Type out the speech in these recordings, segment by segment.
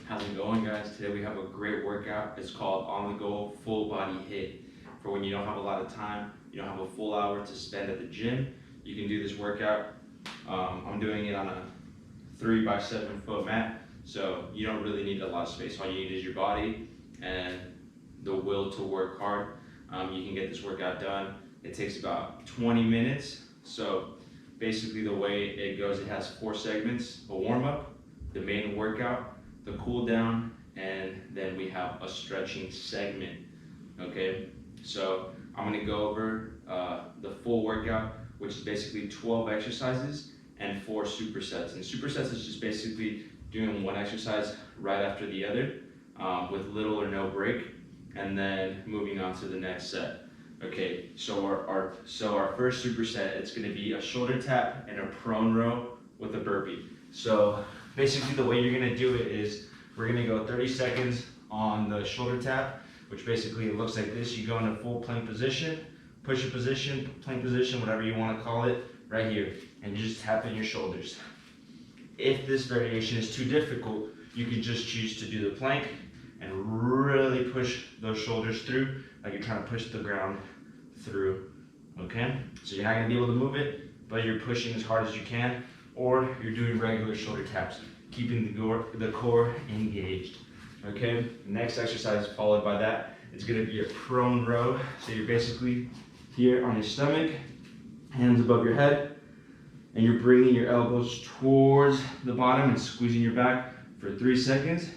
How's it going, guys? Today we have a great workout. It's called On The Go Full Body HIIT. For when you don't have a lot of time, you don't have a full hour to spend at the gym, you can do this workout. I'm doing it on a 3x7 foot mat, so you don't really need a lot of space. All you need is your body and the will to work hard. You can get this workout done. It takes about 20 minutes. So basically the way it goes, it has 4 segments: a warm-up, the main workout, the cool down, and then we have a stretching segment. Okay, so I'm gonna go over the full workout, which is basically 12 exercises and 4 supersets. And supersets is just basically doing one exercise right after the other with little or no break, and then moving on to the next set. Okay, so our first superset, it's gonna be a shoulder tap and a prone row with a burpee. So basically the way you're gonna do it is we're gonna go 30 seconds on the shoulder tap, which basically it looks like this. You go in a full plank position, push-up position, plank position, whatever you wanna call it, right here. And you just tap in your shoulders. If this variation is too difficult, you can just choose to do the plank and really push those shoulders through, like you're trying to push the ground through, okay? So you're not gonna be able to move it, but you're pushing as hard as you can, or you're doing regular shoulder taps, keeping the core engaged, okay? Next exercise followed by that, it's gonna be a prone row. So you're basically here on your stomach, hands above your head, and you're bringing your elbows towards the bottom and squeezing your back for 3 seconds.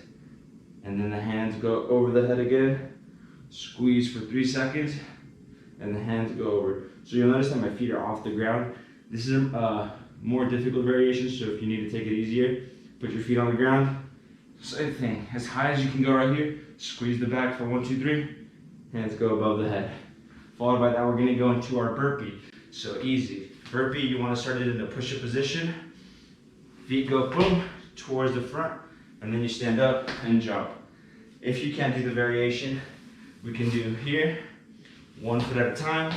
And then the hands go over the head again, squeeze for 3 seconds, and the hands go over. So you'll notice that my feet are off the ground. This is a more difficult variation, so if you need to take it easier, put your feet on the ground. Same thing, as high as you can go right here, squeeze the back for 1, 2, 3, hands go above the head. Followed by that, we're gonna go into our burpee. So easy. Burpee, you wanna start it in the push-up position. Feet go boom, towards the front, and then you stand up and jump. If you can't do the variation, we can do here, 1 foot at a time,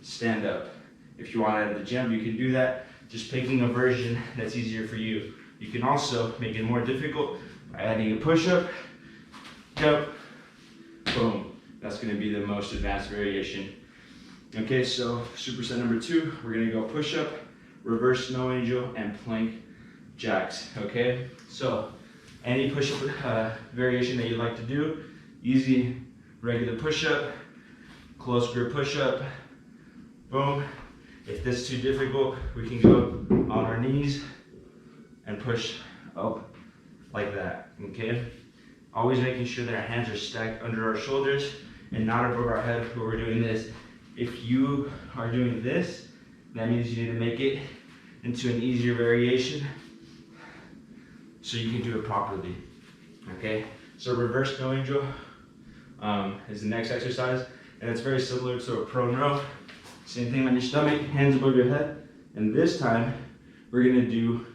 stand up. If you want it at the gym, you can do that, just picking a version that's easier for you. You can also make it more difficult by adding a push-up, jump, boom. That's gonna be the most advanced variation. Okay, so superset number 2, we're gonna go push-up, reverse snow angel, and plank jacks, okay? So any push-up variation that you'd like to do, easy, regular push-up, close grip push-up, boom. If this is too difficult, we can go on our knees and push up like that, okay? Always making sure that our hands are stacked under our shoulders and not above our head when we're doing this. If you are doing this, that means you need to make it into an easier variation so you can do it properly, okay? So reverse snow angel is the next exercise, and it's very similar to a prone row. Same thing on your stomach, hands above your head, and this time we're gonna do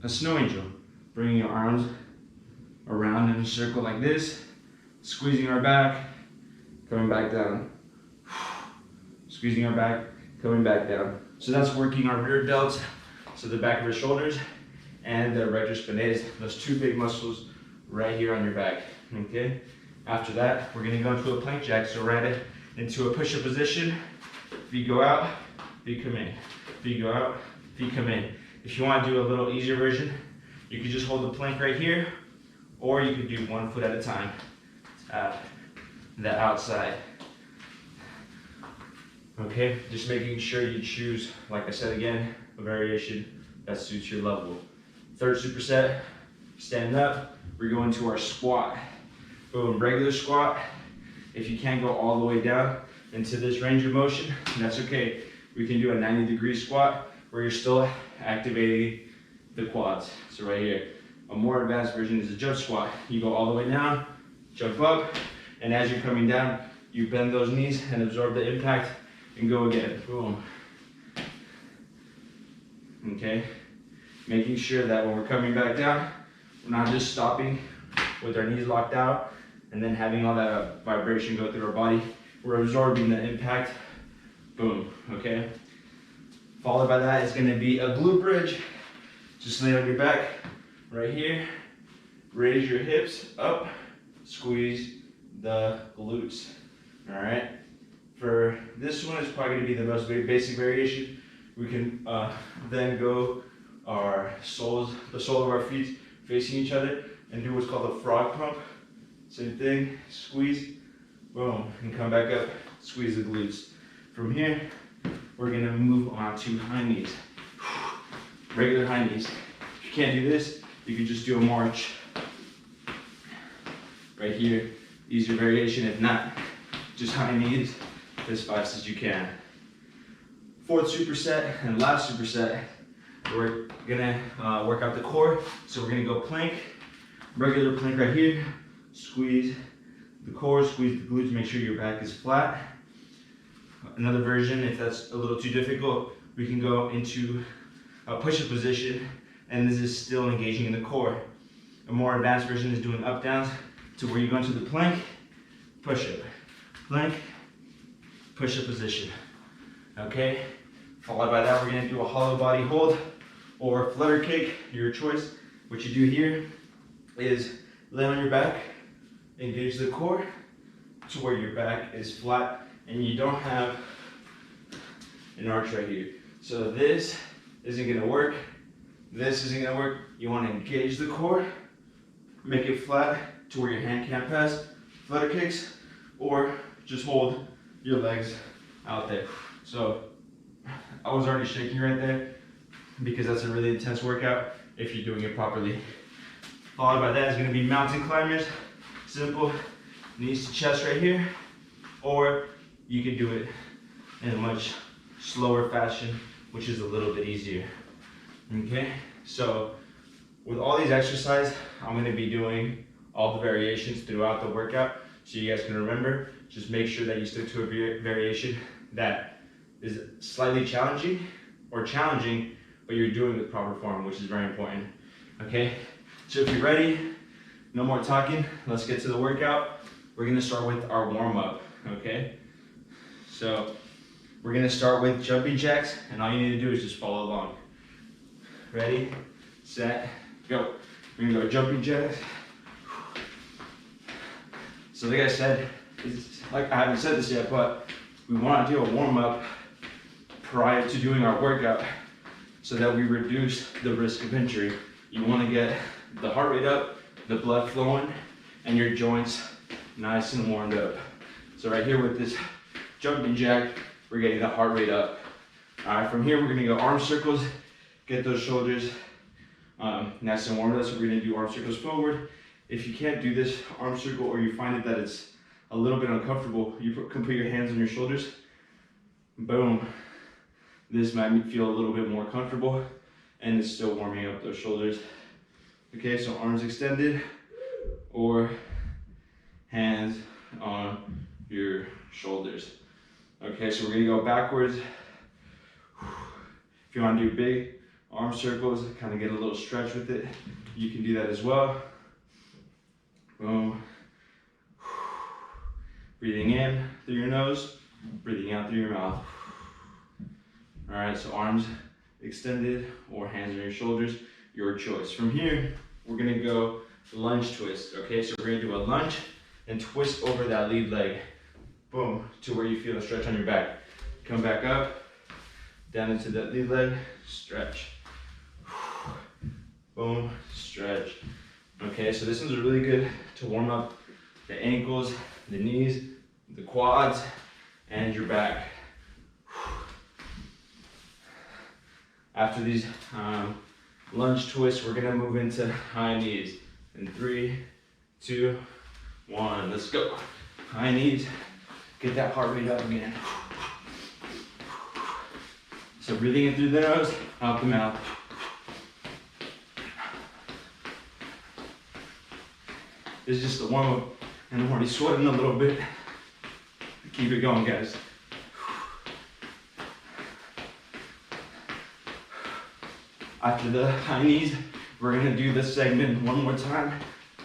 a snow angel. Bringing your arms around in a circle like this, squeezing our back, coming back down. Squeezing our back, coming back down. So that's working our rear delts, so the back of our shoulders, and the rectus spinatus, those 2 big muscles right here on your back, okay? After that, we're gonna go into a plank jack, so right into a push-up position. Feet go out, feet come in. Feet go out, feet come in. If you wanna do a little easier version, you could just hold the plank right here, or you could do 1 foot at a time, the outside. Okay, just making sure you choose, like I said again, a variation that suits your level. Third superset, stand up, we're going to our squat. Boom, regular squat. If you can't go all the way down into this range of motion, that's okay. We can do a 90-degree squat where you're still activating the quads. So right here, a more advanced version is a jump squat. You go all the way down, jump up, and as you're coming down, you bend those knees and absorb the impact and go again, boom. Okay, making sure that when we're coming back down, we're not just stopping with our knees locked out and then having all that vibration go through our body. We're absorbing the impact, boom, okay? Followed by that is gonna be a glute bridge. Just lay on your back right here, raise your hips up, squeeze the glutes. All right. For this one, it's probably going to be the most basic variation. We can then go the sole of our feet facing each other and do what's called a frog pump. Same thing, squeeze, boom, and come back up, squeeze the glutes. From here, we're gonna move on to high knees. Regular high knees. If you can't do this, you can just do a march. Right here, easier variation. If not, just high knees as fast as you can. Fourth superset and last superset, we're gonna work out the core. So we're gonna go plank, regular plank right here. Squeeze the core, squeeze the glutes, make sure your back is flat. Another version, if that's a little too difficult, we can go into a push-up position, and this is still engaging in the core. A more advanced version is doing up downs to where you go into the plank, push-up, plank, push-up position. Okay, followed by that, we're gonna do a hollow body hold or flutter kick, your choice. What you do here is lay on your back, engage the core to where your back is flat and you don't have an arch right here. So this isn't gonna work. This isn't gonna work. You wanna engage the core, make it flat to where your hand can't pass, flutter kicks, or just hold your legs out there. So I was already shaking right there because that's a really intense workout if you're doing it properly. Followed by that is gonna be mountain climbers. Simple, knees to chest right here, or you can do it in a much slower fashion, which is a little bit easier. Okay, so with all these exercises, I'm gonna be doing all the variations throughout the workout, so you guys can remember. Just make sure that you stick to a variation that is slightly challenging, but you're doing the proper form, which is very important. Okay, so if you're ready, no more talking, let's get to the workout. We're gonna start with our warm-up, okay? So we're gonna start with jumping jacks, and all you need to do is just follow along. Ready, set, go. We're gonna go jumping jacks. So like I said, I haven't said this yet, but we wanna do a warm-up prior to doing our workout so that we reduce the risk of injury. You wanna get the heart rate up, the blood flowing, and your joints nice and warmed up. So right here with this jumping jack, we're getting the heart rate up. All right, from here we're gonna go arm circles, get those shoulders nice and warmed up. So we're gonna do arm circles forward. If you can't do this arm circle, or you find it that it's a little bit uncomfortable, you can put your hands on your shoulders. Boom. This might feel a little bit more comfortable, and it's still warming up those shoulders. Okay, so arms extended or hands on your shoulders. Okay, so we're gonna go backwards. If you wanna do big arm circles, kind of get a little stretch with it, you can do that as well. Boom. Breathing in through your nose, breathing out through your mouth. All right, so arms extended or hands on your shoulders, your choice. From here, we're gonna go lunge twist, okay? So we're gonna do a lunge and twist over that lead leg. Boom, to where you feel a stretch on your back. Come back up, down into that lead leg, stretch. Boom, stretch. Okay, so this one's really good to warm up the ankles, the knees, the quads, and your back. After these lunge twists, we're gonna move into high knees. In 3, 2, 1, let's go. High knees, get that heart rate up again. So breathing in through the nose, out the mouth. This is just the warm up, and I'm already sweating a little bit. Keep it going, guys. After the high knees, we're gonna do this segment one more time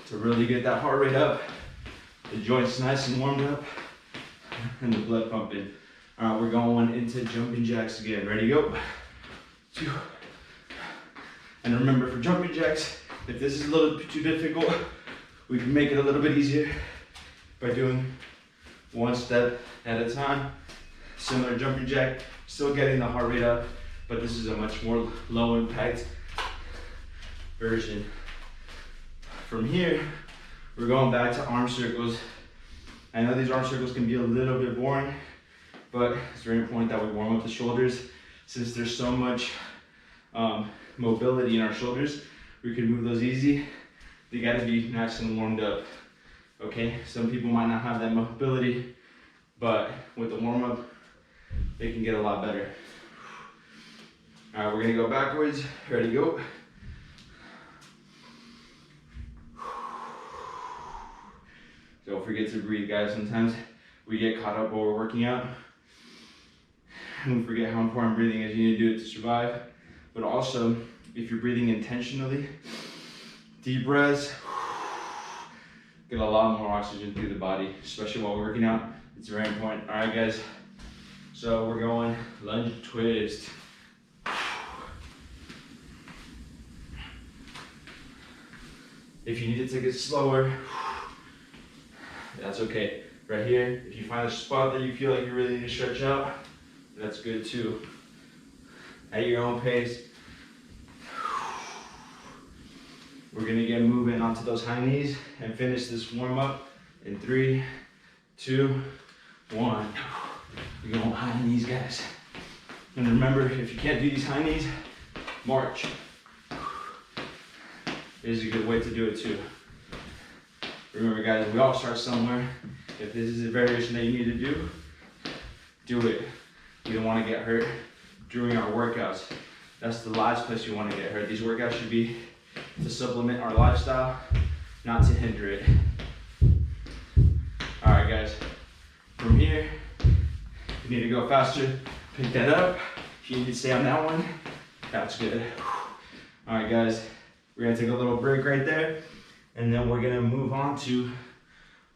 to really get that heart rate up, the joints nice and warmed up, and the blood pumping. All right, we're going into jumping jacks again. Ready, go. 2. And remember, for jumping jacks, if this is a little bit too difficult, we can make it a little bit easier by doing one step at a time. Similar jumping jack, still getting the heart rate up, but this is a much more low impact version. From here, we're going back to arm circles. I know these arm circles can be a little bit boring, but it's very important that we warm up the shoulders. Since there's so much mobility in our shoulders, we can move those easy. They gotta be nice and warmed up, okay? Some people might not have that mobility, but with the warm up, they can get a lot better. All right, we're gonna go backwards. Ready, go. Don't forget to breathe, guys. Sometimes we get caught up while we're working out and we forget how important breathing is. You need to do it to survive. But also, if you're breathing intentionally, deep breaths, get a lot more oxygen through the body, especially while we're working out. It's very important. All right, guys. So we're going lunge twist. If you need to take it slower, that's okay. Right here, if you find a spot that you feel like you really need to stretch out, that's good too. At your own pace. We're gonna get moving onto those high knees and finish this warm up in 3, 2, 1. We're going high knees, guys. And remember, if you can't do these high knees, march. This is a good way to do it too. Remember, guys, we all start somewhere. If this is a variation that you need to do it. You don't want to get hurt during our workouts. That's the last place you want to get hurt. These workouts should be to supplement our lifestyle, not to hinder it. All right, guys. From here, if you need to go faster, pick that up. If you need to stay on that one, that's good. All right, guys. We're gonna take a little break right there, and then we're gonna move on to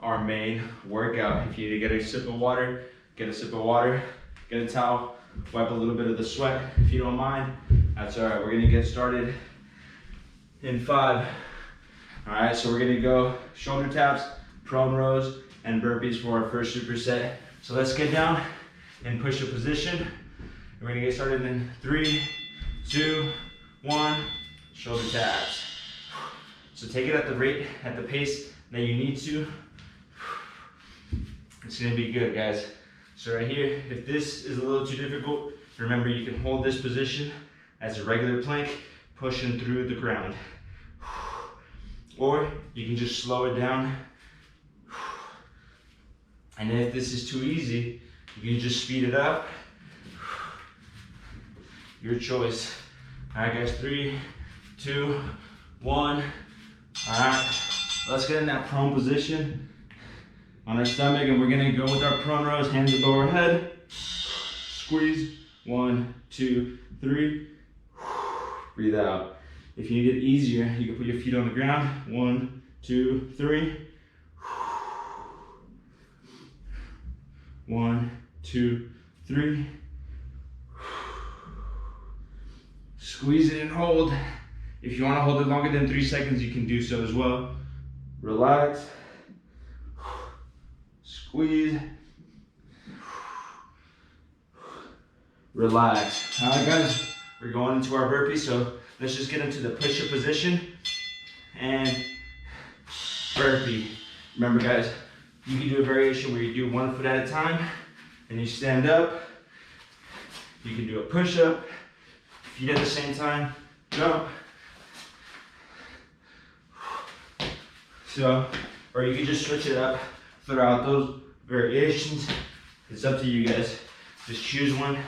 our main workout. If you need to get a sip of water, get a sip of water, get a towel, wipe a little bit of the sweat if you don't mind. That's all right. We're gonna get started in 5. All right, so we're gonna go shoulder taps, prone rows, and burpees for our first superset. So let's get down in push-up position. We're gonna get started in 3, 2, 1. Shoulder taps. So take it at the rate, at the pace that you need to. It's gonna be good, guys. So right here, if this is a little too difficult, remember you can hold this position as a regular plank, pushing through the ground. Or you can just slow it down. And if this is too easy, you can just speed it up. Your choice. All right, guys, 3, 2, 1. All right, let's get in that prone position on our stomach, and we're gonna go with our prone rows, hands above our head. Squeeze, 1, 2, 3. Breathe out. If you need it easier, you can put your feet on the ground. 1, 2, 3. 1, 2, 3. Squeeze it and hold. If you want to hold it longer than 3 seconds, you can do so as well. Relax. Squeeze. Relax. All right, guys, we're going into our burpee, so let's just get into the push-up position and burpee. Remember, guys, you can do a variation where you do 1 foot at a time and you stand up. You can do a push-up, feet at the same time, jump. So, or you can just switch it up throughout those variations. It's up to you guys. Just choose one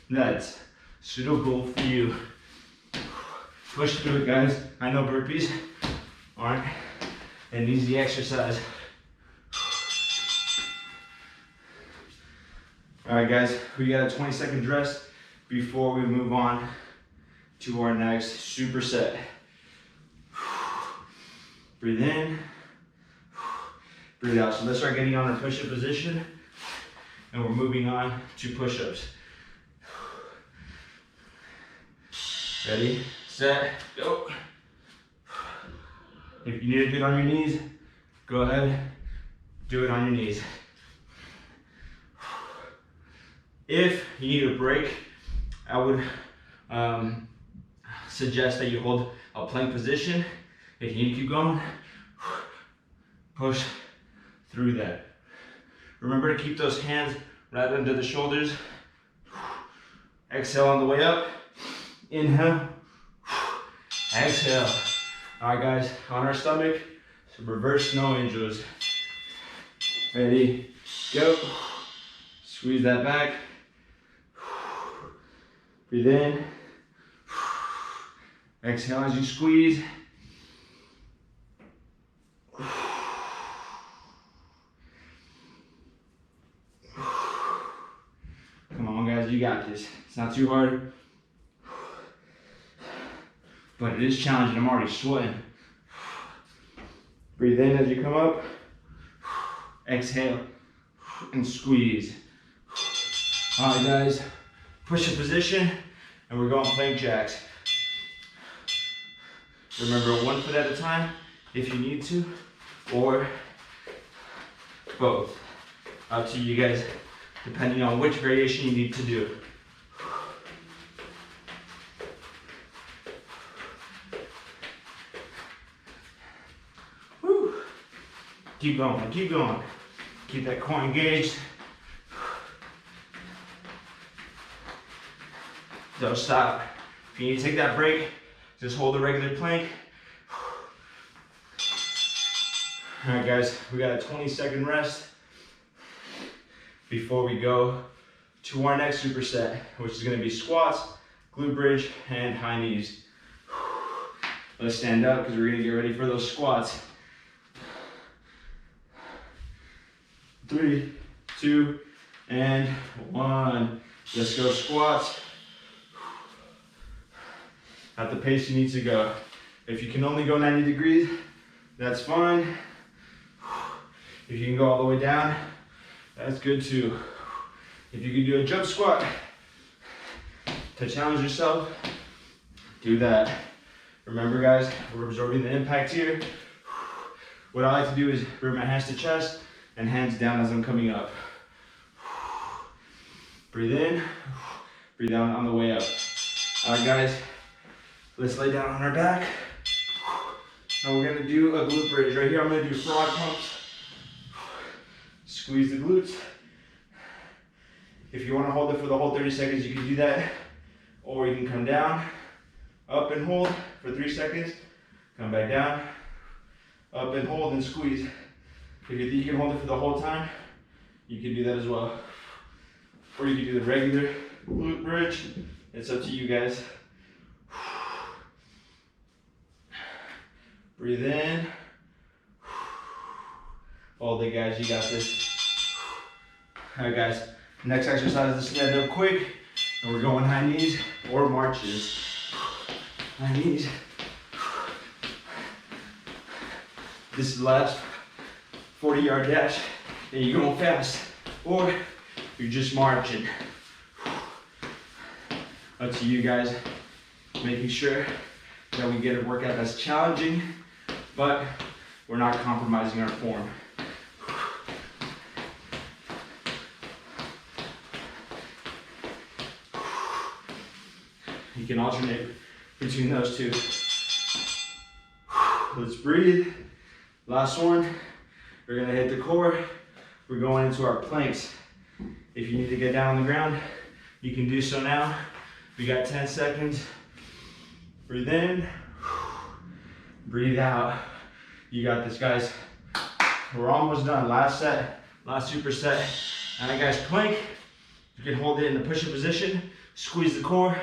that's suitable for you. Push through it, guys. I know burpees aren't an easy exercise. All right, guys, we got a 20-second rest before we move on to our next superset. Breathe in, breathe out. So let's start getting on our push-up position, and we're moving on to push-ups. Ready, set, go. If you need to do it on your knees, go ahead, do it on your knees. If you need a break, I would suggest that you hold a plank position. If you need to keep going, push through that. Remember to keep those hands right under the shoulders. Exhale on the way up. Inhale. Exhale. All right, guys, on our stomach, some reverse snow angels. Ready, go. Squeeze that back. Breathe in. Exhale as you squeeze. Come on, guys, you got this. It's not too hard, but it is challenging. I'm already sweating. Breathe in as you come up. Exhale and squeeze. All right, guys, push a position, and we're going plank jacks. Remember, 1 foot at a time if you need to, or both. Up to you guys, depending on which variation you need to do. Woo. Keep going, keep going. Keep that core engaged. Don't stop. If you need to take that break, just hold the regular plank. All right, guys, we got a 20-second rest before we go to our next superset, which is gonna be squats, glute bridge, and high knees. Let's stand up because we're gonna get ready for those squats. 3, 2, and 1. Let's go squats. At the pace you need to go. If you can only go 90 degrees, that's fine. If you can go all the way down, that's good too. If you can do a jump squat to challenge yourself, do that. Remember, guys, we're absorbing the impact here. What I like to do is bring my hands to chest and hands down as I'm coming up. Breathe in, breathe out on the way up. All right, guys. Let's lay down on our back. Now we're gonna do a glute bridge. Right here, I'm gonna do frog pumps. Squeeze the glutes. If you wanna hold it for the whole 30 seconds, you can do that. Or you can come down, up and hold for 3 seconds. Come back down, up and hold and squeeze. If you think you can hold it for the whole time, you can do that as well. Or you can do the regular glute bridge. It's up to you guys. Breathe in. Hold it, guys, you got this. All right, guys, next exercise is stand up quick, and we're going high knees or marches. High knees. This is the last 40-yard dash, and you're going fast, or you're just marching. Up to you guys, making sure that we get a workout that's challenging, but we're not compromising our form. You can alternate between those two. Let's breathe. Last one. We're gonna hit the core. We're going into our planks. If you need to get down on the ground, you can do so now. We got 10 seconds. Breathe in. Breathe out. You got this, guys. We're almost done. Last set, last superset. All right, guys, plank. You can hold it in the push-up position. Squeeze the core.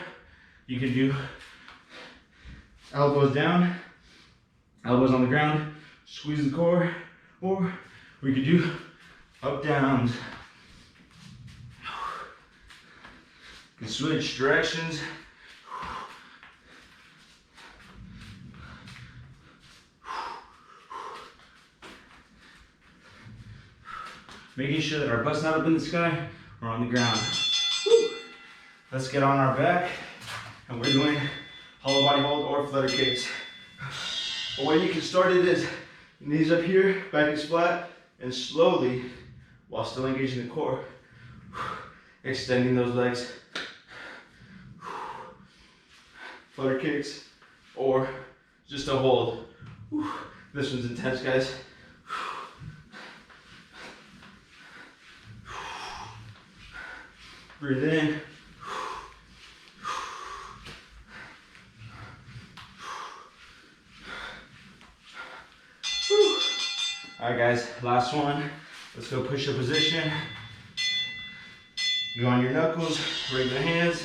You can do elbows down, elbows on the ground. Squeeze the core, or we could do up downs. You can switch directions. Making sure that our butt's not up in the sky or on the ground. Woo. Let's get on our back, and we're doing hollow body hold, or flutter kicks. The way you can start it is knees up here, back is flat, and slowly, while still engaging the core, extending those legs. Flutter kicks, or just a hold. This one's intense, guys. Breathe in. All right, guys, last one. Let's go push-up position. Go on your knuckles, regular hands.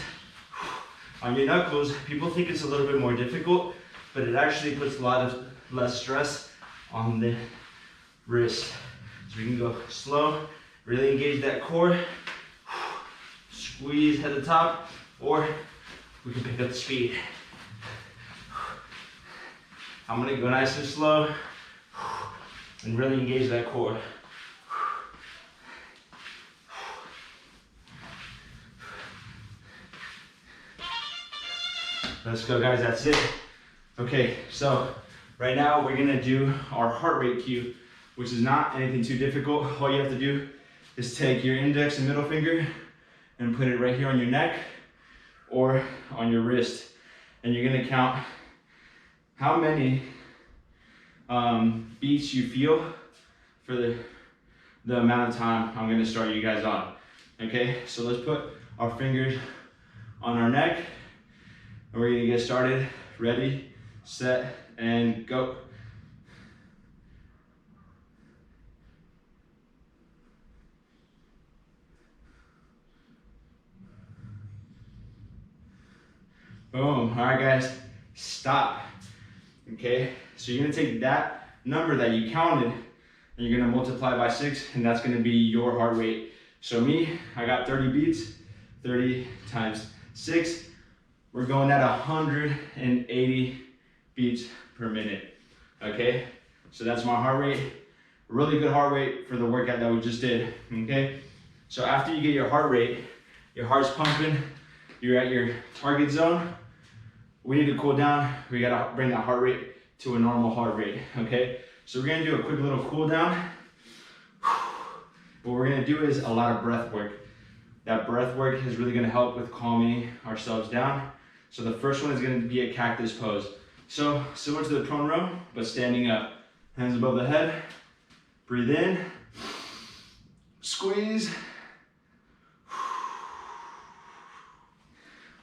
On your knuckles, people think it's a little bit more difficult, but it actually puts a lot of less stress on the wrist. So we can go slow, really engage that core, squeeze at the top, or we can pick up the speed. I'm gonna go nice and slow and really engage that core. Let's go, guys, that's it. Okay, so right now we're gonna do our heart rate cue, which is not anything too difficult. All you have to do is take your index and middle finger and put it right here on your neck or on your wrist. And you're gonna count how many beats you feel for the amount of time I'm gonna start you guys on. Okay, so let's put our fingers on our neck and we're gonna get started. Ready, set, and go. Boom. All right, guys, stop. Okay, so you're gonna take that number that you counted and you're gonna multiply by 6, and that's gonna be your heart rate. So me, I got 30 beats, 30 times 6. We're going at 180 beats per minute. Okay, so that's my heart rate. Really good heart rate for the workout that we just did. Okay, so after you get your heart rate, your heart's pumping, you're at your target zone. We need to cool down. We gotta bring that heart rate to a normal heart rate, okay? So we're gonna do a quick little cool down. What we're gonna do is a lot of breath work. That breath work is really gonna help with calming ourselves down. So the first one is gonna be a cactus pose. So similar to the prone row, but standing up. Hands above the head, breathe in, squeeze,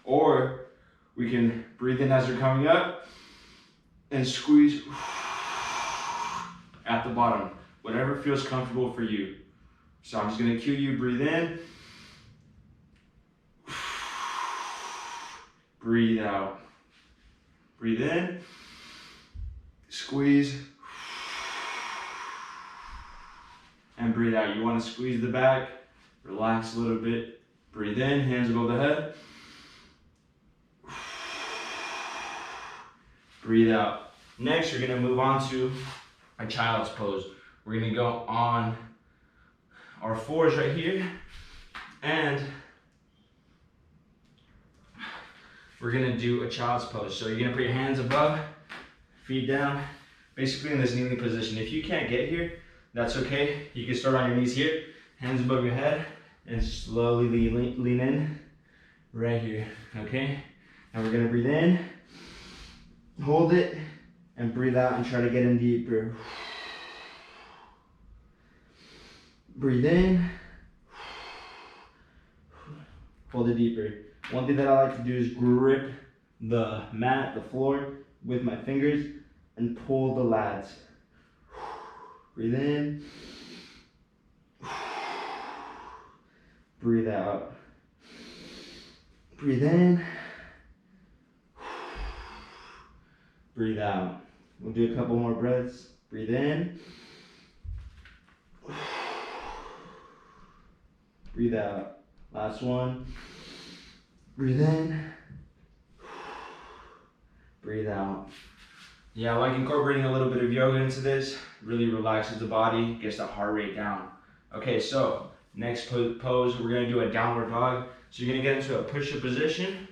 or we can breathe in as you're coming up and squeeze at the bottom, whatever feels comfortable for you. So I'm just gonna cue you, breathe in, breathe out. Breathe in, squeeze, and breathe out. You wanna squeeze the back, relax a little bit. Breathe in, hands above the head. Breathe out. Next, you're gonna move on to a child's pose. We're gonna go on our fours right here, and we're gonna do a child's pose. So you're gonna put your hands above, feet down, basically in this kneeling position. If you can't get here, that's okay. You can start on your knees here, hands above your head, and slowly lean in right here, okay? And we're gonna breathe in, hold it, and breathe out and try to get in deeper. Breathe in, hold it deeper. One thing that I like to do is grip the mat, the floor, with my fingers and pull the lats. Breathe in, breathe out. Breathe in, breathe out. We'll do a couple more breaths. Breathe in, breathe out. Last one. Breathe in, breathe out. Yeah, I like incorporating a little bit of yoga into this. Really relaxes the body, gets the heart rate down. Okay, so next pose, we're gonna do a downward dog. So you're gonna get into a push-up position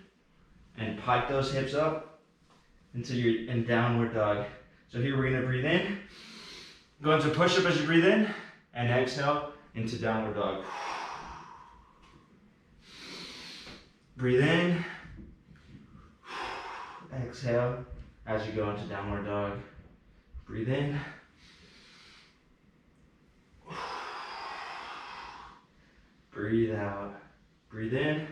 and pike those hips up until you're in downward dog. So here we're gonna breathe in, go into push-up as you breathe in, and exhale into downward dog. Breathe in, exhale as you go into downward dog. Breathe in, breathe out. Breathe in,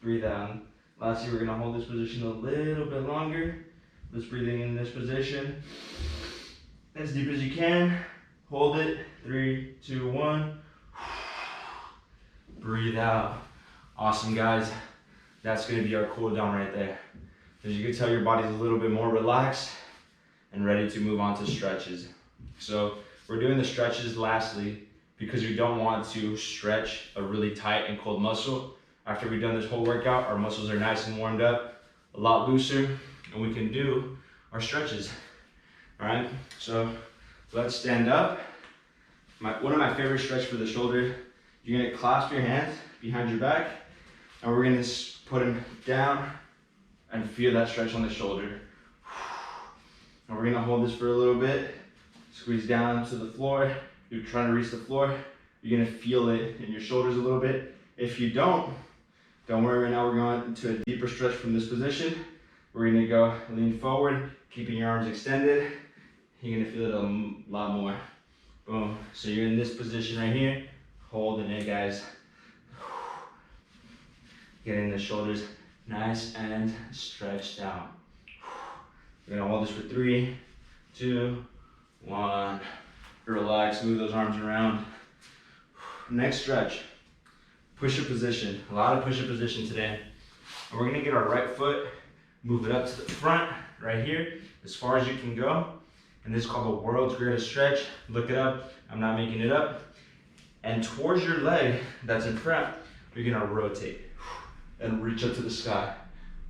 breathe out. Lastly, we're gonna hold this position a little bit longer. Just breathing in this position as deep as you can. Hold it. 3, 2, 1. Breathe out. Awesome, guys. That's gonna be our cool down right there. As you can tell, your body's a little bit more relaxed and ready to move on to stretches. So we're doing the stretches lastly because we don't want to stretch a really tight and cold muscle. After we've done this whole workout, our muscles are nice and warmed up, a lot looser, and we can do our stretches. All right, so let's stand up. One of my favorite stretches for the shoulder, you're gonna clasp your hands behind your back, and we're gonna put them down and feel that stretch on the shoulder. And we're gonna hold this for a little bit, squeeze down to the floor. You're trying to reach the floor, you're gonna feel it in your shoulders a little bit. If you don't worry, right now we're going into a deeper stretch from this position. We're gonna go lean forward, keeping your arms extended. You're gonna feel it a lot more. Boom. So you're in this position right here, holding it, guys. Getting the shoulders nice and stretched out. We're gonna hold this for 3, 2, 1. Relax, move those arms around. Next stretch, push-up position. A lot of push-up position today. And we're gonna get our right foot, move it up to the front, right here, as far as you can go. And this is called the world's greatest stretch. Look it up, I'm not making it up. And towards your leg that's in front, you're gonna rotate and reach up to the sky.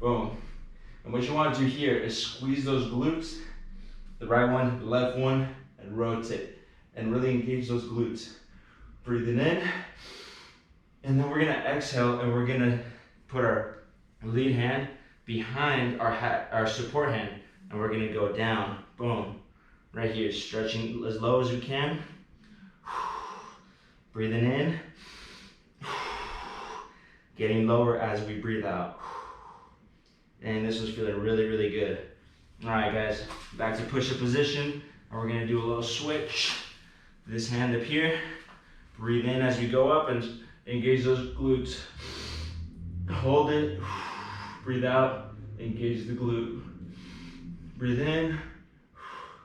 Boom. And what you wanna do here is squeeze those glutes, the right one, the left one, and rotate. And really engage those glutes. Breathing in, and then we're gonna exhale and we're gonna put our lead hand behind our support hand, and we're gonna go down, boom, right here, stretching as low as we can. Breathing in, getting lower as we breathe out. And this was feeling really, really good. All right, guys, back to push-up position, and we're gonna do a little switch. This hand up here, breathe in as we go up and engage those glutes. Hold it, breathe out, engage the glute. Breathe in,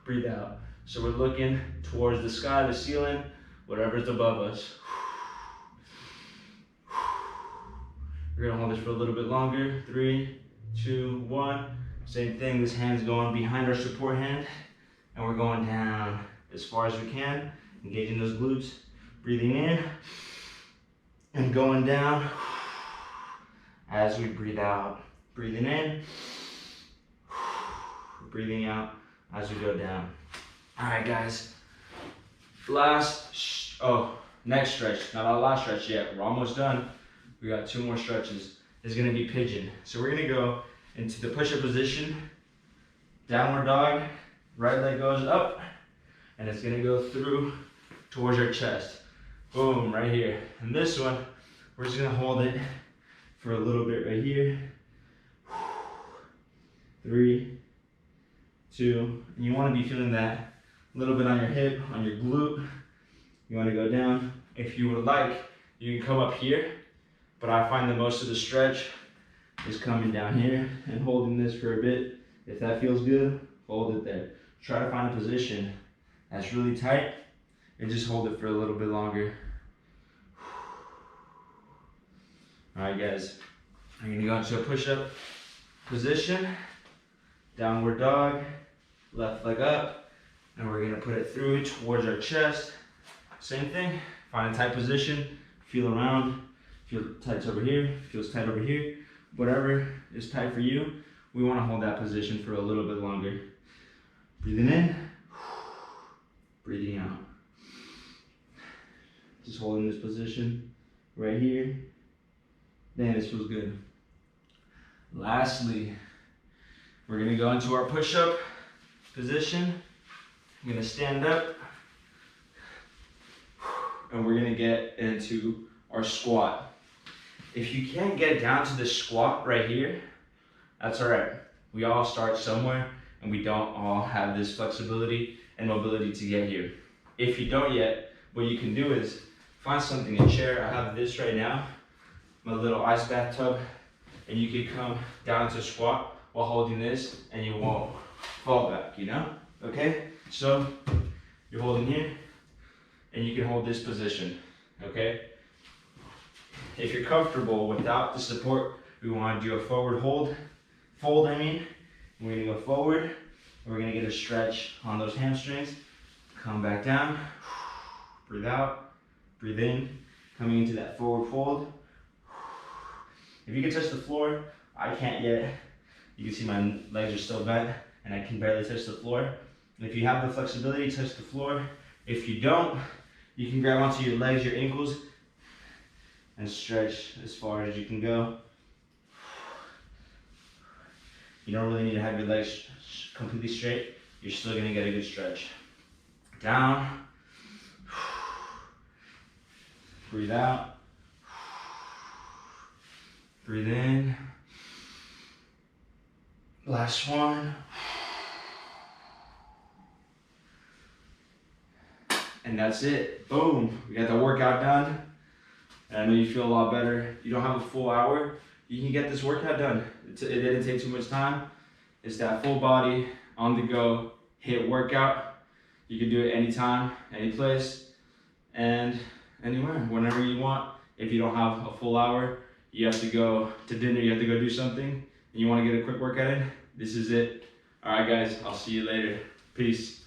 breathe out. So we're looking towards the sky, the ceiling, whatever's above us. We're gonna hold this for a little bit longer. 3, 2, 1. Same thing, this hand's going behind our support hand, and we're going down as far as we can, engaging those glutes. Breathing in and going down as we breathe out. Breathing in, breathing out as we go down. All right, guys. Next stretch. Not our last stretch yet. We're almost done. We got 2 more stretches. It's gonna be pigeon. So we're gonna go into the push-up position, downward dog. Right leg goes up, and it's gonna go through towards our chest. Boom, right here. And this one, we're just gonna hold it for a little bit right here. 3, 2, and you wanna be feeling that a little bit on your hip, on your glute. You wanna go down. If you would like, you can come up here, but I find that most of the stretch is coming down here and holding this for a bit. If that feels good, hold it there. Try to find a position that's really tight and just hold it for a little bit longer. All right, guys, I'm gonna go into a push-up position, downward dog, left leg up, and we're gonna put it through towards our chest. Same thing, find a tight position, feel around, feel tight over here, feels tight over here, whatever is tight for you, we wanna hold that position for a little bit longer. Breathing in, breathing out. Just holding this position. right here. Damn, this feels good. Lastly, we're gonna go into our push-up position. I'm gonna stand up, and we're gonna get into our squat. If you can't get down to the squat right here, that's all right. We all start somewhere, and we don't all have this flexibility and mobility to get here. If you don't yet, what you can do is find something, a chair. I have this right now, my little ice bathtub, and you can come down to squat while holding this, and you won't fall back, you know? Okay? So, you're holding here, and you can hold this position, okay? If you're comfortable without the support, we want to do a forward fold, I mean. We're gonna go forward, and we're gonna get a stretch on those hamstrings. Come back down, breathe out, breathe in, coming into that forward fold. If you can touch the floor, I can't yet. You can see my legs are still bent, and I can barely touch the floor. And if you have the flexibility, touch the floor. If you don't, you can grab onto your legs, your ankles, and stretch as far as you can go. You don't really need to have your legs completely straight. You're still gonna get a good stretch. Down. Breathe out. Breathe in. Last one. And that's it. Boom. We got the workout done. And I know you feel a lot better. You don't have a full hour. You can get this workout done. It didn't take too much time. It's that full body, on the go, HIIT workout. You can do it anytime, any place, and anywhere, whenever you want. If you don't have a full hour, you have to go to dinner, you have to go do something, and you want to get a quick workout in, this is it. All right, guys, I'll see you later. Peace.